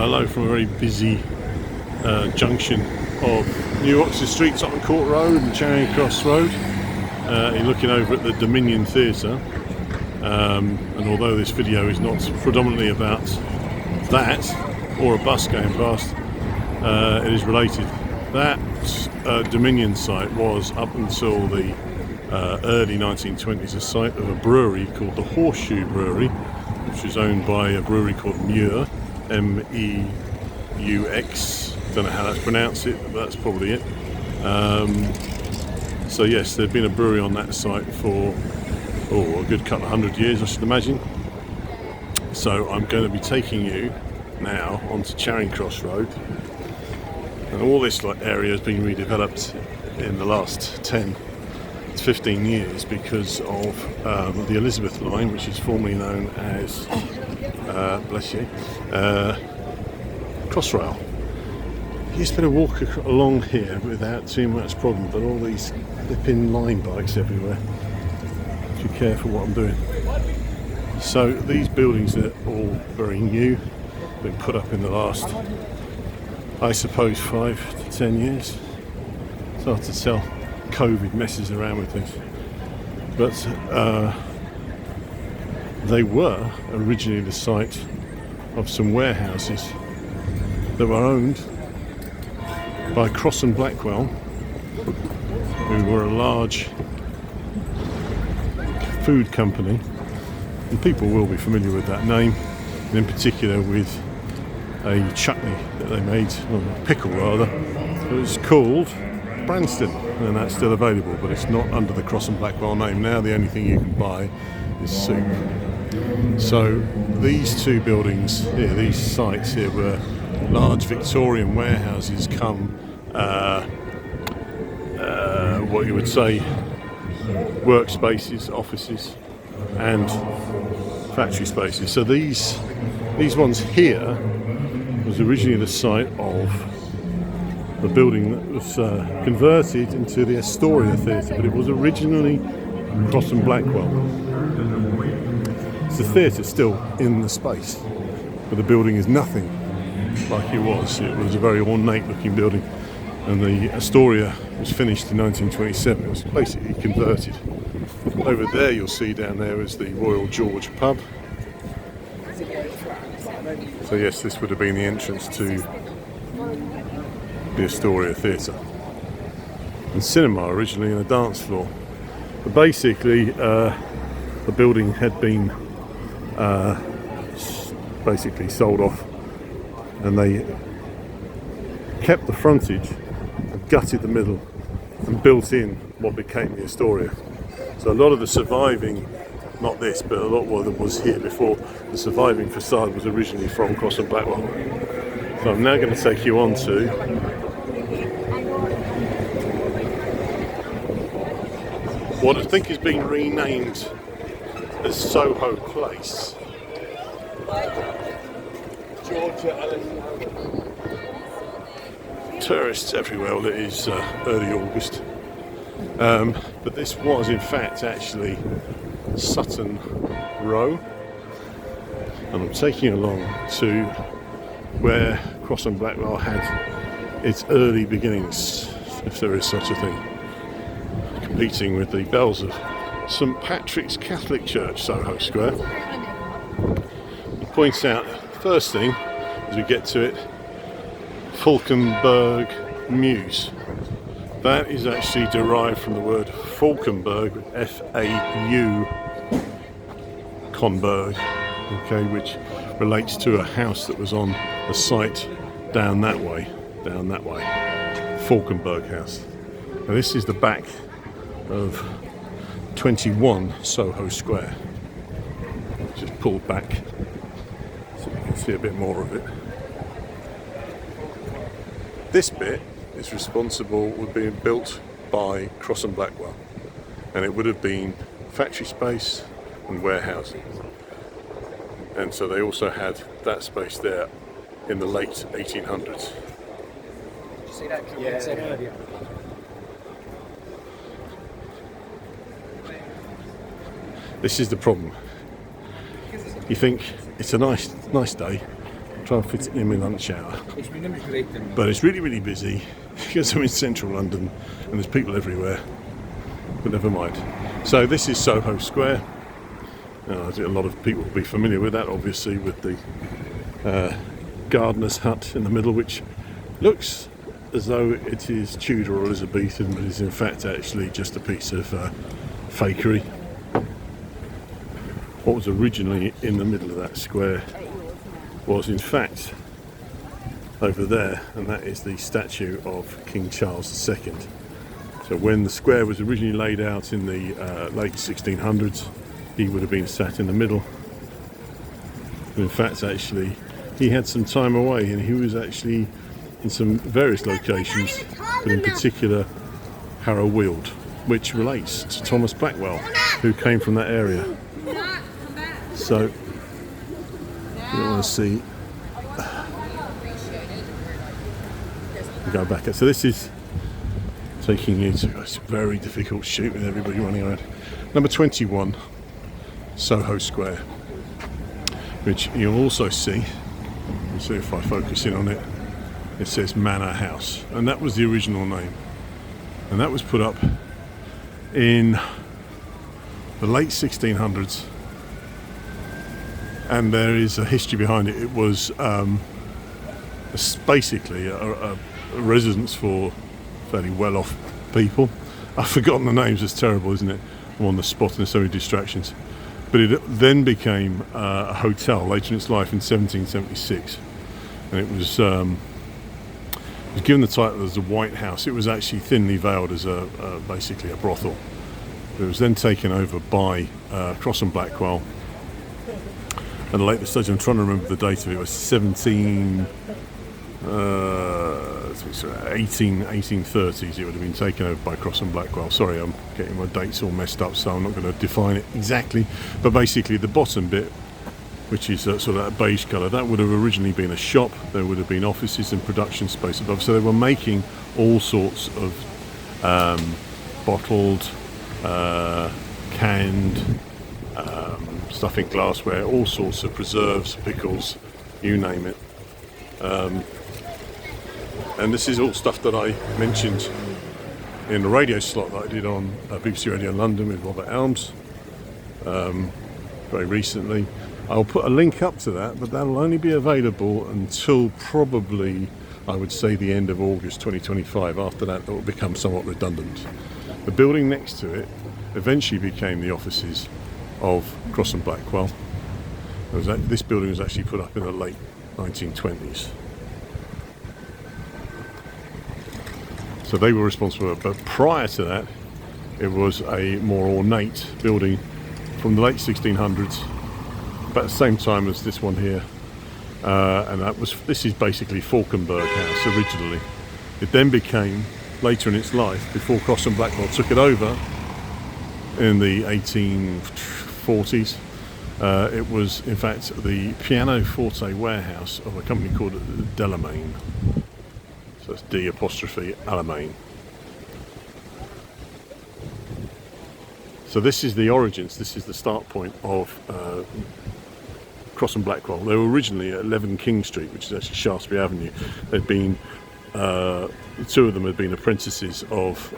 Hello from a very busy junction of New Oxford Street, Tottenham Court Road and Charing Cross Road. You're looking over at the Dominion Theatre, and although this video is not predominantly about that or a bus going past, it is related. That Dominion site was, up until the early 1920s, a site of a brewery called the Horseshoe Brewery, which was owned by a brewery called Meux, M-E-U-X. Don't know how that's pronounced it, but that's probably it. So yes, there'd been a brewery on that site for a good couple of hundred years, I should imagine. So I'm going to be taking you now onto Charing Cross Road, and all this area has been redeveloped in the last 10 to 15 years because of the Elizabeth line, which is formerly known as Crossrail. You used to be able to walk along here without too much problem, but all these flipping line bikes everywhere. Be careful what I'm doing. So these buildings are all very new, been put up in the last, I suppose, 5 to 10 years. It's hard to tell. COVID messes around with things, but they were originally the site of some warehouses that were owned by Crosse Blackwell, who were a large food company, and people will be familiar with that name, and in particular with a chutney that they made, or a pickle rather. It was called Branston, and that's still available, but it's not under the Crosse Blackwell name now. The only thing you can buy is soup. So these two buildings here, these sites here, were large Victorian warehouses come what you would say workspaces, offices and factory spaces. So these ones here was originally the site of the building that was converted into the Astoria Theatre, but it was originally Crosse Blackwell. So the theatre still in the space, but the building is nothing like it was. It was a very ornate looking building, and the Astoria was finished in 1927. It was basically converted. Over there you'll see down there is the Royal George pub. So yes, this would have been the entrance to the Astoria Theatre. And cinema originally, and a dance floor. But basically the building had been basically sold off, and they kept the frontage and gutted the middle and built in what became the Astoria. So a lot of the surviving, not this, but a lot of what was here before, the surviving facade was originally from Crosse Blackwell. So I'm now going to take you on to what I think is being renamed as Soho Place. Tourists everywhere. Well, it is early August, but this was in fact actually Sutton Row, and I'm taking you along to where Crosse Blackwell had its early beginnings, if there is such a thing, competing with the bells of St Patrick's Catholic Church, Soho Square. It points out, first thing, as we get to it, Falkenberg Mews. That is actually derived from the word Falkenberg, F-A-U, Conberg, okay, which relates to a house that was on a site down that way, Falkenberg House. Now this is the back of 21 Soho Square. Just pulled back so you can see a bit more of it. This bit is responsible for being built by Crosse Blackwell, and it would have been factory space and warehousing, and so they also had that space there in the late 1800s. See that said earlier. This is the problem. You think it's a nice day, try and fit it in my lunch hour. But it's really, really busy because I'm in central London and there's people everywhere. But never mind. So this is Soho Square. I think a lot of people will be familiar with that, obviously, with the gardener's hut in the middle, which looks as though it is Tudor or Elizabethan, but is in fact actually just a piece of fakery. What was originally in the middle of that square was in fact over there, and that is the statue of King Charles II. So when the square was originally laid out in the late 1600s, he would have been sat in the middle. And in fact, actually, he had some time away, and he was actually in some various locations, but in particular Harrow Weald, which relates to Thomas Blackwell, who came from that area. So you want to see, go back. So this is taking you to, it's a very difficult shoot with everybody running around. Number 21, Soho Square, which you'll also see. You see if I focus in on it, it says Manor House, and that was the original name, and that was put up in the late 1600s. And there is a history behind it. It was basically a residence for fairly well-off people. I've forgotten the names. It's terrible, isn't it? I'm on the spot and there's so many distractions. But it then became a hotel later in its life in 1776, and it was given the title as the White House. It was actually thinly veiled as basically a brothel. It was then taken over by Crosse Blackwell. At a later stage, I'm trying to remember the date of it, it was 1830s. It would have been taken over by Crosse Blackwell. Sorry, I'm getting my dates all messed up, so I'm not going to define it exactly. But basically, the bottom bit, which is sort of that beige colour, that would have originally been a shop. There would have been offices and production space above. So they were making all sorts of bottled, canned, stuff in glassware, all sorts of preserves, pickles, you name it. And this is all stuff that I mentioned in the radio slot that I did on BBC Radio London with Robert Elms very recently. I'll put a link up to that, but that'll only be available until probably, I would say, the end of August 2025. After that, it will become somewhat redundant. The building next to it eventually became the offices of Crosse Blackwell. This building was actually put up in the late 1920s. So they were responsible, but prior to that, it was a more ornate building from the late 1600s, about the same time as this one here. And this is basically Falkenberg House originally. It then became, later in its life, before Crosse Blackwell took it over in the 1840s, it was in fact the pianoforte warehouse of a company called Delamain. So it's D''Alamain. So this is the origins, this is the start point of Crosse Blackwell. They were originally at 11 King Street, which is actually Shaftesbury Avenue. They'd been, the two of them had been apprentices of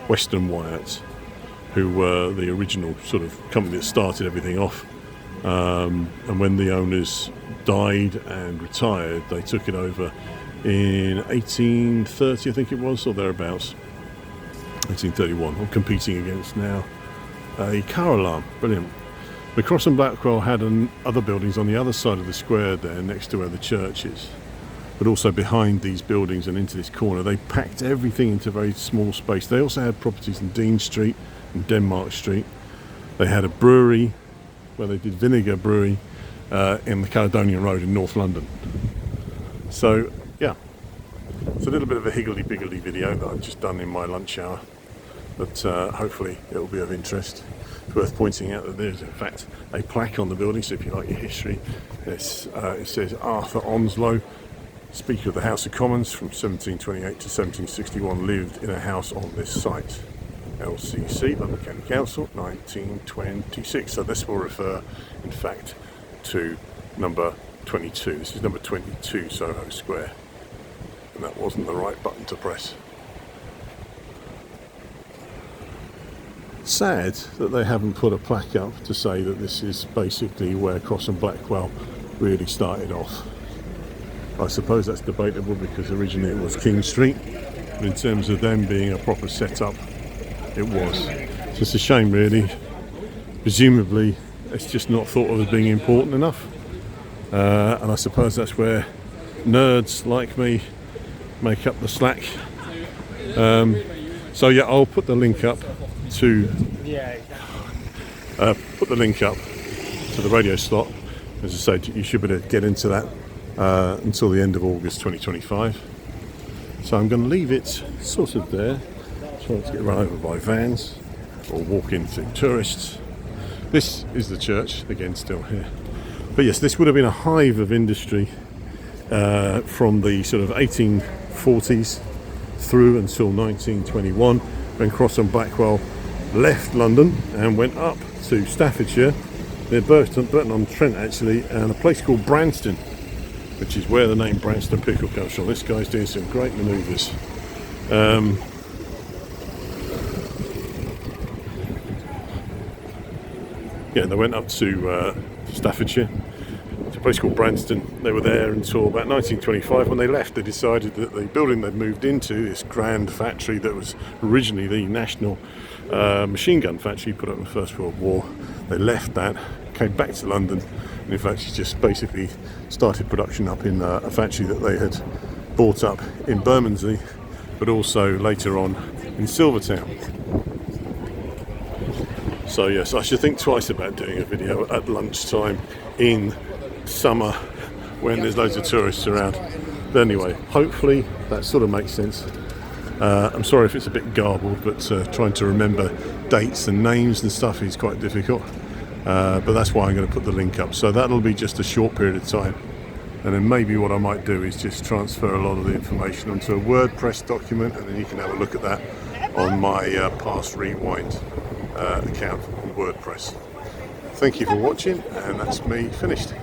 Weston Wyatt, who were the original sort of company that started everything off. And when the owners died and retired, they took it over in 1830, I think it was, or thereabouts. 1831. I'm competing against now a car alarm. Brilliant. But Crosse Blackwell had other buildings on the other side of the square there, next to where the church is, but also behind these buildings and into this corner. They packed everything into a very small space. They also had properties in Dean Street and Denmark Street. They had a brewery where they did vinegar brewing in the Caledonian Road in North London. So yeah, it's a little bit of a higgledy-piggledy video that I've just done in my lunch hour, but hopefully it will be of interest. It's worth pointing out that there's in fact a plaque on the building, so if you like your history, it says Arthur Onslow, Speaker of the House of Commons from 1728 to 1761, lived in a house on this site. LCC, London County Council, 1926. So this will refer, in fact, to number 22. This is number 22 Soho Square, and that wasn't the right button to press. Sad that they haven't put a plaque up to say that this is basically where Crosse and Blackwell really started off. I suppose that's debatable because originally it was King Street, but in terms of them being a proper setup, it was. It's just a shame really. Presumably it's just not thought of as being important enough, and I suppose that's where nerds like me make up the slack. So yeah, I'll put the link up to the radio slot. As I said, you should be able to get into that until the end of August 2025. So I'm going to leave it sort of there, try not to get run over by vans or walk into tourists. This is the church, again still here. But yes, this would have been a hive of industry from the sort of 1840s through until 1921, when Crosse and Blackwell left London and went up to Staffordshire, near Burton-on-Trent actually, and a place called Branston, which is where the name Branston Pickle comes from. This guy's doing some great manoeuvres. Yeah, they went up to Staffordshire, to a place called Branston. They were there until about 1925. When they left, they decided that the building they'd moved into, this grand factory that was originally the national machine gun factory put up in the First World War, they left that, came back to London, and in fact just basically started production up in a factory that they had bought up in Bermondsey, but also later on in Silvertown. So yes, I should think twice about doing a video at lunchtime in summer when there's loads of tourists around. But anyway, hopefully that sort of makes sense. I'm sorry if it's a bit garbled, but trying to remember dates and names and stuff is quite difficult. But that's why I'm going to put the link up. So that'll be just a short period of time. And then maybe what I might do is just transfer a lot of the information onto a WordPress document, and then you can have a look at that on my Past Rewind account on WordPress. Thank you for watching, and that's me finished.